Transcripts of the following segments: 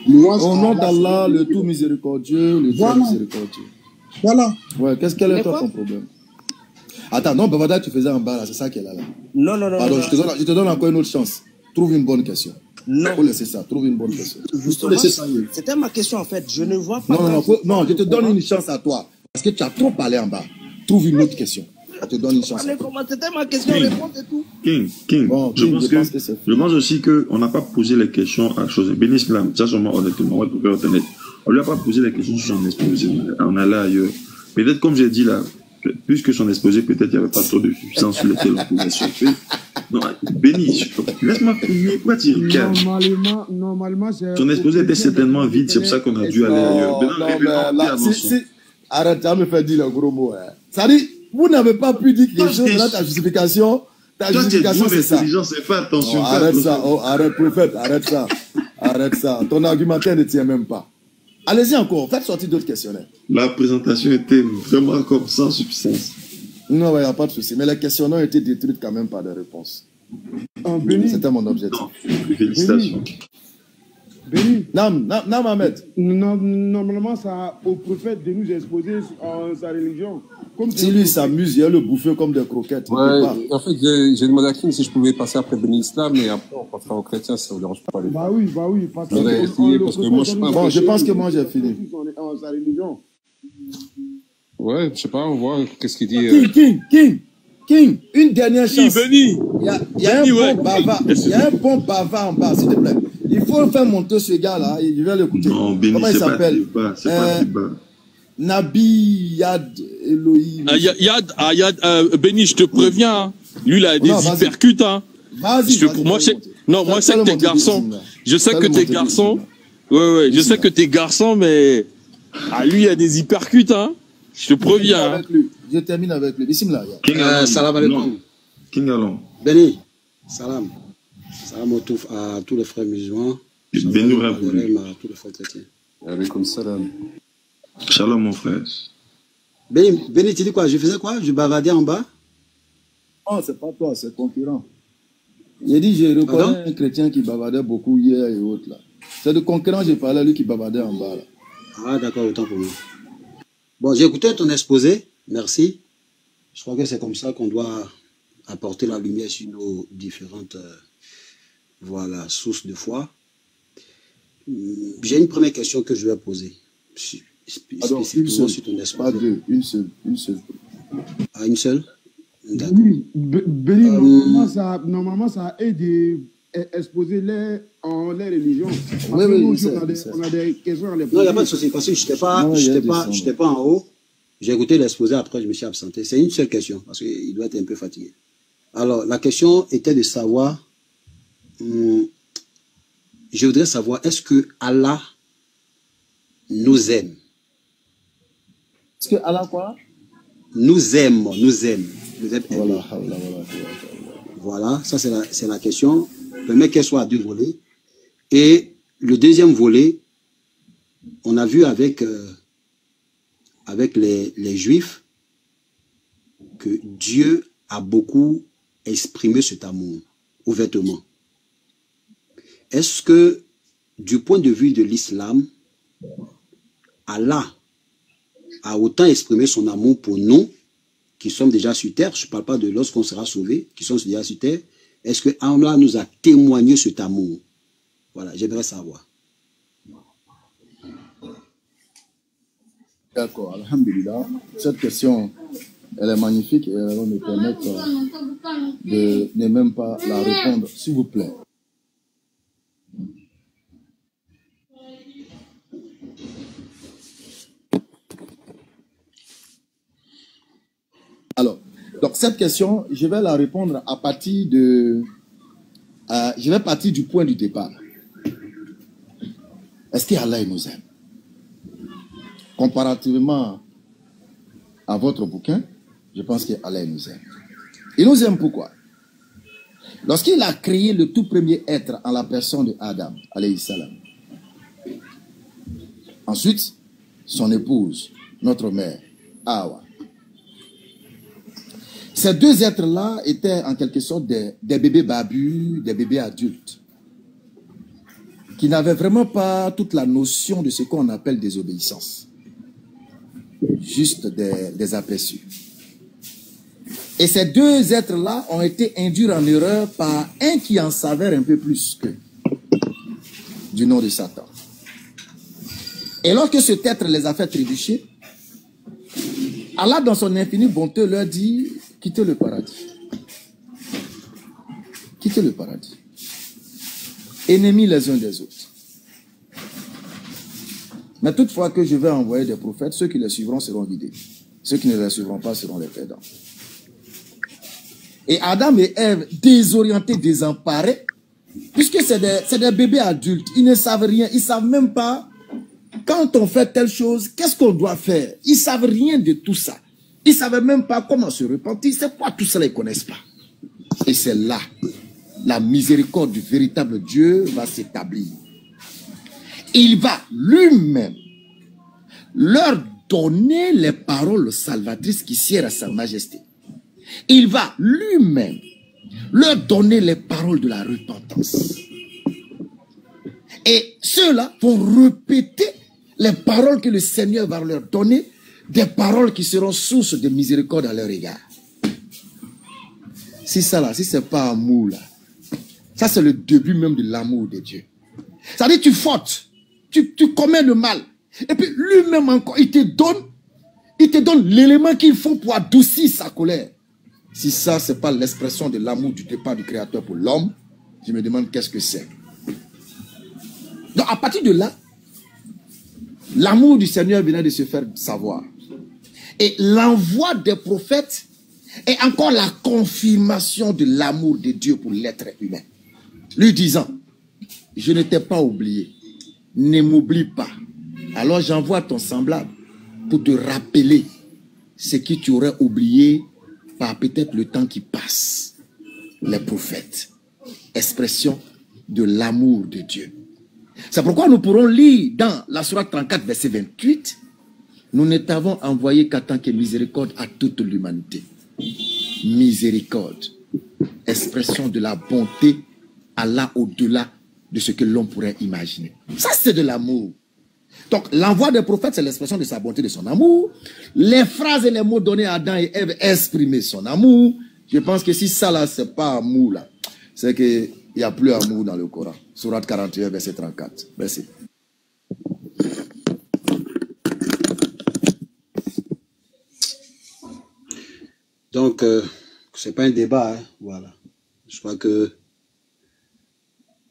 Au nom d'Allah, le tout miséricordieux, le très miséricordieux. Voilà. Ouais, quel est ton problème? Attends, non, Bavada, tu faisais en bas là, c'est ça qui est là. Non, non, non. Pardon, je te donne encore une autre chance. Trouve une bonne question. Non. Faut laisser ça, trouve une bonne question. C'était ma question en fait. Je ne vois pas. Non, je te donne une chance à toi. Parce que tu as trop parlé en bas. Trouve une autre question. Je te donne une chance. C'était ma question, réponse et tout. King, bon, je pense aussi qu'on n'a pas posé les questions à chose. Bénis Islam, ça sûrement honnêtement, on va être honnête. On lui a pas posé les questions sur son exposé. On est là ailleurs. Peut-être comme j'ai dit là, puisque son exposé, peut-être il n'y avait pas trop de substance sur lequel on pouvait surfer. Non, Béni, laisse-moi finir. Pourquoi tu ricanes? Normalement, son exposé était certainement vide, c'est pour ça qu'on a dû aller ailleurs. Arrête, ça me fait dire le gros mot. Hein. Ça dit, vous n'avez pas pu dire quelque chose dans ta justification. Ta justification, c'est ça. Fais attention. Arrête ça, arrête, prophète, arrête ça. Arrête ça. Ton argumentaire ne tient même pas. Allez-y encore, faites sortir d'autres questionnaires. La présentation était vraiment comme sans substance. Non, il n'y a pas de souci. Mais les questionnaires ont été détruits quand même par des réponses. C'était mon objectif. Félicitations. Béni. Nam Ahmed. Normalement, ça au prophète de nous exposer sa religion. Comme si lui s'amuse, il va le bouffer comme des croquettes. Ouais, en fait, j'ai demandé à King si je pouvais passer après Béni Islam, mais après on passera aux chrétiens, ça ne vous dérange pas. Bah oui. Parce que moi, bon, je pense que moi j'ai fini. Sa religion. Ouais, je sais pas, on voit qu'est-ce qu'il dit. King, une dernière chance. Béni. Il y a un bon bavard en bas, s'il te plaît. Il faut faire monter ce gars-là, je vais l'écouter. Non, Béni, comment il s'appelle? C'est pas débat. Nabi Yad Elohim. Yad, Béni, je te préviens. Hein. Lui, il a des hypercutes. Hein. Vas-y. Moi, je sais que t'es garçon. Je sais que t'es garçon. Ouais, je sais que t'es garçon, mais lui, il a des hypercutes. Hein. Je te préviens. Hein. Je termine avec lui. Bismillah. Salam alaikum. King Alon. Béni. Salam. Salam à tous les frères musulmans. Béni à tous les frères chrétiens. Alaikum salam. Shalom, mon frère. Béni, tu dis quoi? Je faisais quoi? Je bavardais en bas? Non, c'est pas toi, c'est concurrent. J'ai dit, je reconnais un chrétien qui bavardait beaucoup hier et autres là. C'est de concurrent, j'ai parlé à lui qui bavardait en bas là. Ah, d'accord, autant pour moi. Bon, j'ai écouté ton exposé, merci. Je crois que c'est comme ça qu'on doit apporter la lumière sur nos différentes sources de foi. J'ai une première question que je vais poser. Spécifiquement sur ton exposé. Pas deux, une seule. Ah, une seule? D'accord. Oui, normalement, ça aide à exposer les religions. Oui, on a des questions à les poser. Non, il n'y a pas de souci, parce que je n'étais pas en haut. J'ai écouté l'exposé, après je me suis absenté. C'est une seule question, parce qu'il doit être un peu fatigué. Alors, la question était de savoir, je voudrais savoir, est-ce que Allah nous aime? Est-ce que Allah quoi? Nous aime. Voilà, ça c'est la question. Permet qu'elle soit à deux volets. Et le deuxième volet, on a vu avec les Juifs que Dieu a beaucoup exprimé cet amour ouvertement. Est-ce que, du point de vue de l'islam, Allah a autant exprimé son amour pour nous, qui sommes déjà sur terre, je ne parle pas de lorsqu'on sera sauvé, qui sommes déjà sur terre, est-ce que Allah nous a témoigné cet amour? Voilà, j'aimerais savoir. D'accord, alhamdulillah. Cette question, elle est magnifique et elle va me permettre de ne même pas la répondre, s'il vous plaît. Alors, donc cette question, je vais la répondre à partir de... je vais partir du point du départ. Est-ce qu'Allah nous aime? Comparativement à votre bouquin, je pense qu'Allah nous aime. Il nous aime pourquoi? Lorsqu'il a créé le tout premier être en la personne de Adam, alayhi salam. Ensuite, son épouse, notre mère, Hawa. Ces deux êtres-là étaient en quelque sorte des bébés babus, des bébés adultes. qui n'avaient vraiment pas toute la notion de ce qu'on appelle désobéissance. Juste des aperçus. Et ces deux êtres-là ont été induits en erreur par un qui en s'avère un peu plus qu'eux, du nom de Satan. Et lorsque cet être les a fait trébucher, Allah, dans son infinie bonté, leur dit, quittez le paradis. Quittez le paradis. Ennemis les uns des autres. Mais toutefois que je vais envoyer des prophètes, ceux qui les suivront seront guidés. Ceux qui ne les suivront pas seront les perdants. Et Adam et Ève, désorientés, désemparés, puisque c'est des bébés adultes, ils ne savent rien, ils ne savent même pas, quand on fait telle chose, qu'est-ce qu'on doit faire? Ils ne savent rien de tout ça. Ils ne savent même pas comment se repentir, c'est quoi tout ça, ils ne connaissent pas. Et c'est là, la miséricorde du véritable Dieu va s'établir. Il va lui-même leur donner les paroles salvatrices qui sièrent à sa majesté. Il va lui-même leur donner les paroles de la repentance. Et ceux-là vont répéter les paroles que le Seigneur va leur donner, des paroles qui seront source de miséricorde à leur égard. Si ça là, si c'est pas amour là, ça c'est le début même de l'amour de Dieu. Ça veut dire tu fautes, tu commets le mal. Et puis lui-même encore, il te donne l'élément qu'il faut pour adoucir sa colère. Si ça, c'est pas l'expression de l'amour du départ du Créateur pour l'homme, je me demande qu'est-ce que c'est. Donc à partir de là, l'amour du Seigneur venait de se faire savoir. Et l'envoi des prophètes est encore la confirmation de l'amour de Dieu pour l'être humain. Lui disant, je ne t'ai pas oublié, ne m'oublie pas. Alors j'envoie ton semblable pour te rappeler ce que tu aurais oublié par peut-être le temps qui passe. Les prophètes, expression de l'amour de Dieu. C'est pourquoi nous pourrons lire dans la sourate 34, verset 28, nous ne t'avons envoyé qu'en tant que miséricorde à toute l'humanité. Miséricorde, expression de la bonté Allah au-delà de ce que l'homme pourrait imaginer. Ça, c'est de l'amour. Donc, l'envoi des prophètes, c'est l'expression de sa bonté, de son amour. Les phrases et les mots donnés à Adam et Ève exprimaient son amour. Je pense que si ça, là, c'est pas amour, là, c'est qu'il n'y a plus amour dans le Coran. Sourate 41, verset 34. Merci. Donc, c'est pas un débat, hein. Voilà. Je crois que,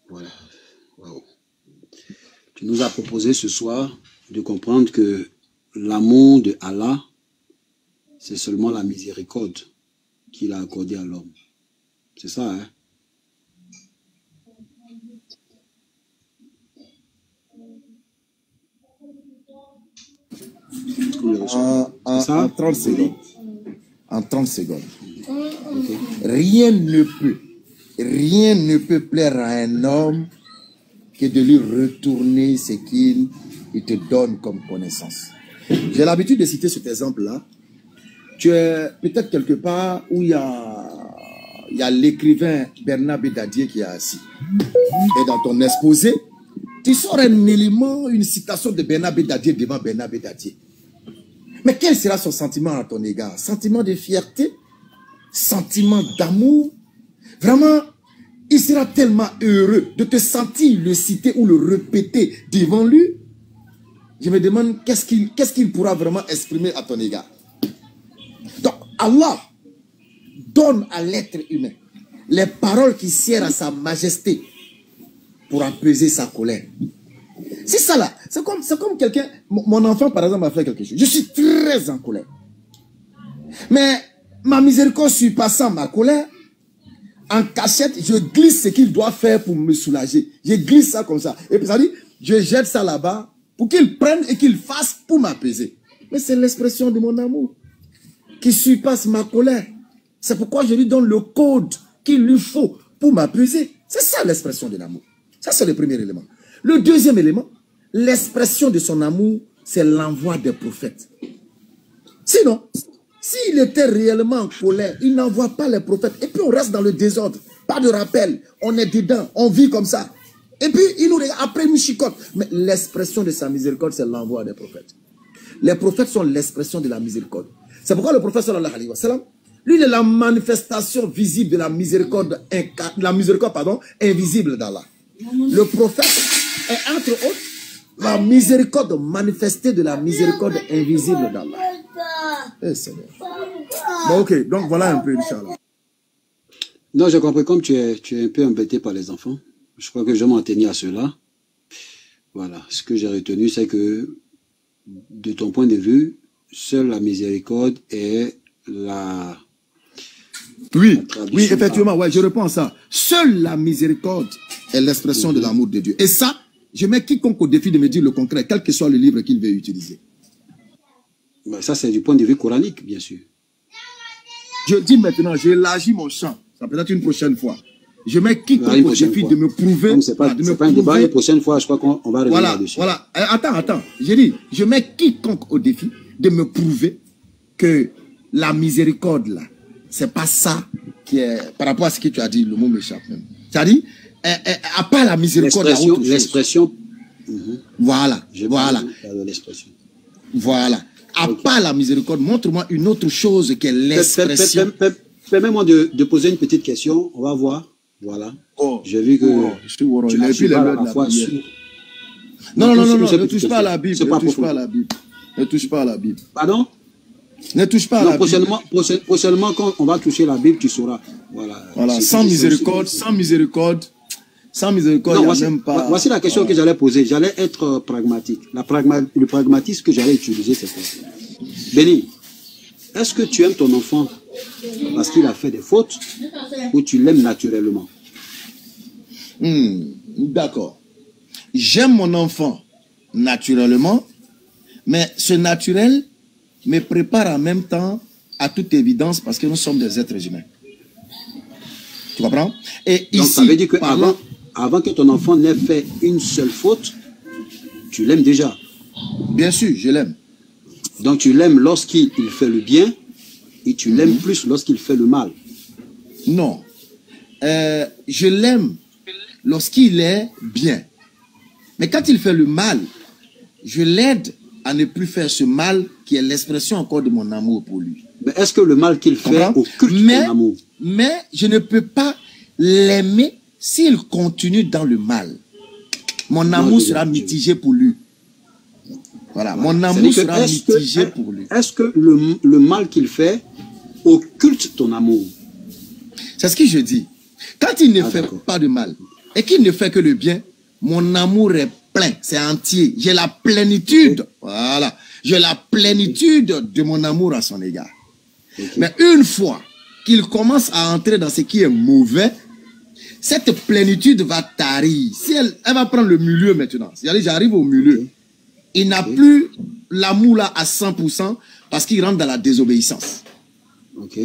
voilà. Wow. Tu nous as proposé ce soir de comprendre que l'amour de Allah, c'est seulement la miséricorde qu'il a accordée à l'homme. C'est ça, hein? En 30 secondes. En 30 secondes. Okay. Rien ne peut plaire à un homme que de lui retourner ce qu'il te donne comme connaissance. J'ai l'habitude de citer cet exemple-là. Tu es peut-être quelque part où il y a l'écrivain Bernard Bédadier qui est assis. Et dans ton exposé, tu sors un élément, une citation de Bernard Bédadier devant Bernard Bédadier. Mais quel sera son sentiment à ton égard? Sentiment de fierté? Sentiment d'amour? Vraiment, il sera tellement heureux de te sentir le citer ou le répéter devant lui. Je me demande qu'est-ce qu'il pourra vraiment exprimer à ton égard. Donc, Allah donne à l'être humain les paroles qui sièrent à sa majesté pour apaiser sa colère. C'est ça là. C'est comme quelqu'un... Mon enfant, par exemple, a fait quelque chose. Je suis très en colère. Mais ma miséricorde surpassant ma colère, en cachette, je glisse ce qu'il doit faire pour me soulager. Je glisse ça comme ça. Et puis ça dit, je jette ça là-bas pour qu'il prenne et qu'il fasse pour m'apaiser. Mais c'est l'expression de mon amour qui surpasse ma colère. C'est pourquoi je lui donne le code qu'il lui faut pour m'apaiser. C'est ça l'expression de l'amour. Ça, c'est le premier élément. Le deuxième élément, l'expression de son amour, c'est l'envoi des prophètes. Sinon, s'il était réellement en colère, il n'envoie pas les prophètes. Et puis on reste dans le désordre. Pas de rappel. On est dedans. On vit comme ça. Et puis, il nous regarde, après, il nous chicote. Mais l'expression de sa miséricorde, c'est l'envoi des prophètes. Les prophètes sont l'expression de la miséricorde. C'est pourquoi le prophète, sallallahu alayhi wa sallam, lui, il est la manifestation visible de la miséricorde, invisible d'Allah. Le prophète est, entre autres, la miséricorde manifestée de la miséricorde invisible d'Allah. Eh Seigneur. Bon, ok, donc voilà un peu, Inch'Allah. Non, j'ai compris, comme tu es un peu embêté par les enfants, je crois que je vais m'en tenir à cela. Voilà, ce que j'ai retenu, c'est que, de ton point de vue, seule la miséricorde est la... Oui, effectivement, ouais, je réponds à ça. Seule la miséricorde est l'expression de l'amour de Dieu. Et ça, je mets quiconque au défi de me dire le concret, quel que soit le livre qu'il veut utiliser. Ben, ça, c'est du point de vue coranique, bien sûr. Je dis maintenant, j'élargis mon champ. Ça peut être une prochaine fois. Je mets quiconque au défi de me prouver. C'est pas un débat, une prochaine fois, je crois qu'on va revenir là-dessus. Voilà, attends. J'ai dit, je mets quiconque au défi de me prouver que la miséricorde, là, c'est pas ça qui est, par rapport à ce que tu as dit, le mot m'échappe même. Tu as dit, à part la miséricorde, l'expression. Voilà. Voilà. À part la miséricorde, montre-moi une autre chose qui est l'expression. Permets-moi de poser une petite question, on va voir. Voilà. J'ai vu que tu as su à la fois sur... Non, ne touche pas à la Bible. Ne touche pas à la Bible. Pardon? Ne touche pas à la Bible. Prochainement, quand on va toucher la Bible, tu sauras. Voilà. Sans miséricorde, non, même pas... Voici la question que j'allais poser. J'allais être pragmatique. Le pragmatisme que j'allais utiliser, c'est quoi? Béni, est-ce que tu aimes ton enfant parce qu'il a fait des fautes ou tu l'aimes naturellement? D'accord. J'aime mon enfant naturellement, mais ce naturel me prépare en même temps à toute évidence parce que nous sommes des êtres humains. Tu comprends? Et donc, ici, ça veut dire que avant que ton enfant n'ait fait une seule faute, tu l'aimes déjà? Bien sûr, je l'aime. Donc tu l'aimes lorsqu'il fait le bien et tu l'aimes plus lorsqu'il fait le mal? Non. Je l'aime lorsqu'il est bien. Mais quand il fait le mal, je l'aide à ne plus faire ce mal qui est l'expression encore de mon amour pour lui. Mais est-ce que le mal qu'il fait occulte ton amour? Mais je ne peux pas l'aimer s'il continue dans le mal. Mon amour sera mitigé pour lui. Voilà, mon amour sera mitigé pour lui. Est-ce que le mal qu'il fait occulte ton amour? C'est ce que je dis. Quand il ne fait pas de mal et qu'il ne fait que le bien, mon amour est plein, c'est entier. J'ai la plénitude, voilà. J'ai la plénitude de mon amour à son égard. Mais une fois qu'il commence à entrer dans ce qui est mauvais, cette plénitude va tarir. Si elle va prendre le milieu maintenant. C'est-à-dire, j'arrive au milieu. Il n'a plus l'amour là à 100% parce qu'il rentre dans la désobéissance. Ok.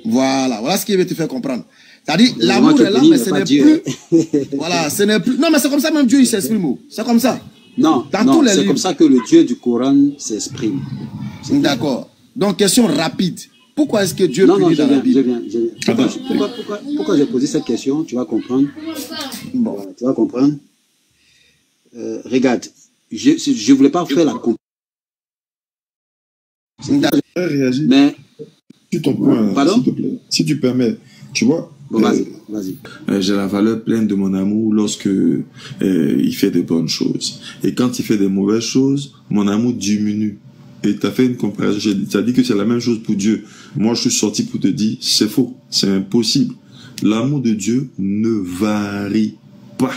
Voilà ce qu'il veut te faire comprendre. C'est-à-dire, l'amour est là, mais ce n'est plus... Voilà, ce n'est plus... Non, mais c'est comme ça même Dieu, il s'exprime. C'est comme ça. Non, c'est comme ça que le Dieu du Coran s'exprime. D'accord. Donc, question rapide. Pourquoi est-ce que Dieu punit dans la Bible? Pourquoi j'ai posé cette question? Tu vas comprendre. Bon, tu vas comprendre. Regarde, je ne voulais pas faire la comparaison. Mais... ton point, s'il te plaît. Si tu permets, tu vois... Bon, vas-y. J'ai la valeur pleine de mon amour lorsque il fait des bonnes choses. Et quand il fait des mauvaises choses, mon amour diminue. Et tu as fait une comparaison. Tu as dit que c'est la même chose pour Dieu. Moi, je suis sorti pour te dire, c'est faux. C'est impossible. L'amour de Dieu ne varie pas.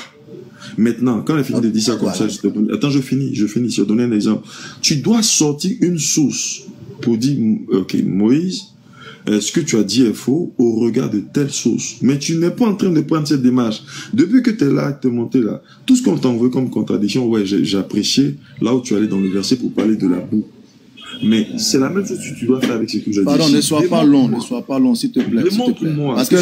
Maintenant, quand elle finit de dire ça comme ça, attends, je finis. Je vais te donner un exemple. Tu dois sortir une source pour dire, ok, Moïse, ce que tu as dit est faux au regard de telle source. Mais tu n'es pas en train de prendre cette démarche. Depuis que tu es là, tu es monté là, tout ce qu'on t'envoie comme contradiction, ouais, j'ai apprécié là où tu allais dans le verset pour parler de la boue. Mais c'est la même chose que tu dois faire avec ce que je dis. Pardon, ne sois pas long, s'il te plaît. Parce que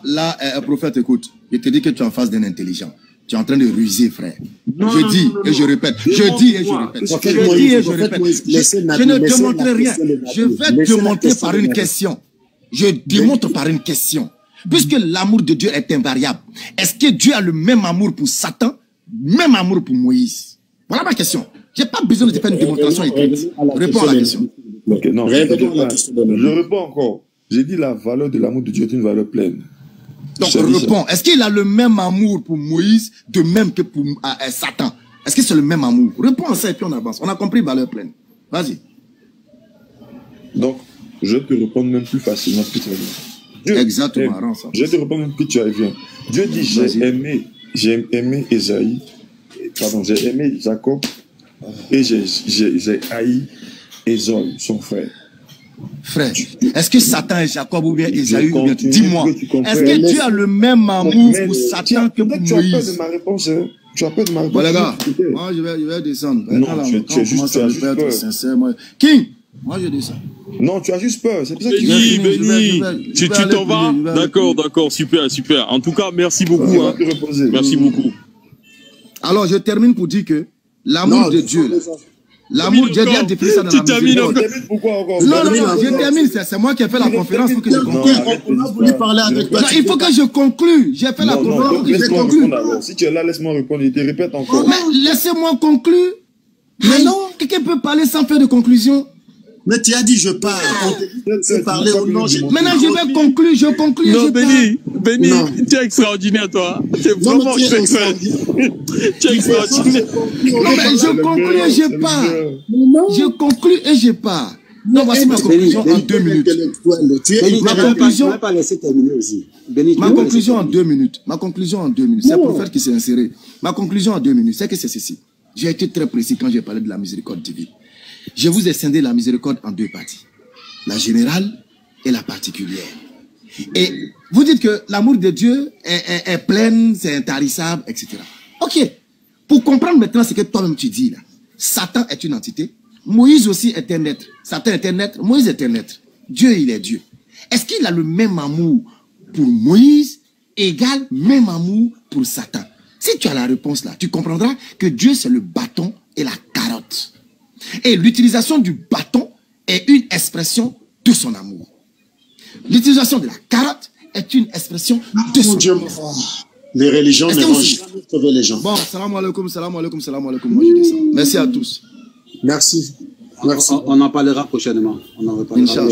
là, prophète, écoute, je te dis que tu es en face d'un intelligent. Tu es en train de ruser, frère. Je dis et je répète. Je dis et je répète. Je ne démontre rien. Je vais démontrer par une question. Je démontre par une question. Puisque l'amour de Dieu est invariable, est-ce que Dieu a le même amour pour Satan, même amour pour Moïse? Voilà ma question. Je n'ai pas besoin de te faire une démonstration écrite. Réponds à la question. Ok, non, je réponds encore. J'ai dit la valeur de l'amour de Dieu est une valeur pleine. Donc réponds. Est-ce qu'il a le même amour pour Moïse de même que pour Satan? Est-ce que c'est le même amour? Réponds à ça et puis on avance. On a compris valeur pleine. Vas-y. Donc, je vais te répondre même plus facilement que tu as dit. Exactement. Je vais te répondre même plus tu as dit. Dieu dit, j'ai aimé Esaïe, pardon, j'ai aimé Jacob et j'ai haï Ésaü, son frère. Frère, est-ce que Satan et Jacob ou bien Esaü, dis-moi, est-ce que Dieu a le même amour pour Satan que pour Moïse? Tu as peur de ma réponse, hein? Tu as peur de ma réponse. Bon, les gars, moi je vais descendre. Non, tu as juste peur. Sincère, moi. King, moi je descends. Non, tu as juste peur. C'est pour ça que Béni, tu t'en vas? D'accord, super. En tout cas, merci beaucoup. Hein. Merci beaucoup. Alors, je termine pour dire que l'amour de Dieu, l'amour, j'ai déjà défini ça dans la miséricorde. Non, je termine, c'est moi qui ai fait la conférence pour que je conclue. On a voulu parler avec toi. Il faut que je conclue. J'ai fait la conférence pour que je conclue. Si tu es là, laisse-moi répondre. Je te répète encore. Mais laissez-moi conclure. Mais non, quelqu'un peut parler sans faire de conclusion. Mais tu as dit je parle. On te parler au nom. Maintenant je vais conclure, je conclue. Non, Béni, tu es extraordinaire, toi. C'est vraiment extraordinaire. Tu es extraordinaire. Non, mais je conclue et je pars. Je conclue et je pars. Non, voici ma conclusion en 2 minutes. Ma conclusion. Je ne pas laisser terminer aussi. Ma conclusion en 2 minutes. Ma conclusion en 2 minutes. C'est le prophète qui s'est inséré. Ma conclusion en 2 minutes, c'est que c'est ceci. J'ai été très précis quand j'ai parlé de la miséricorde divine. Je vous ai scindé la miséricorde en 2 parties. La générale et la particulière. Et vous dites que l'amour de Dieu est plein, c'est intarissable, etc. Ok. Pour comprendre maintenant ce que toi-même tu dis là. Satan est une entité. Moïse aussi est un être. Satan est un être. Moïse est un être. Dieu, il est Dieu. Est-ce qu'il a le même amour pour Moïse égal même amour pour Satan? Si tu as la réponse là, tu comprendras que Dieu c'est le bâton et la carotte. Et l'utilisation du bâton est une expression de son amour. L'utilisation de la carotte est une expression de son amour. Les religions ne vont jamais sauver les gens. Bon, salam alaikum. Moi je descends. Merci à tous. Merci. On en parlera prochainement. On en reparlera.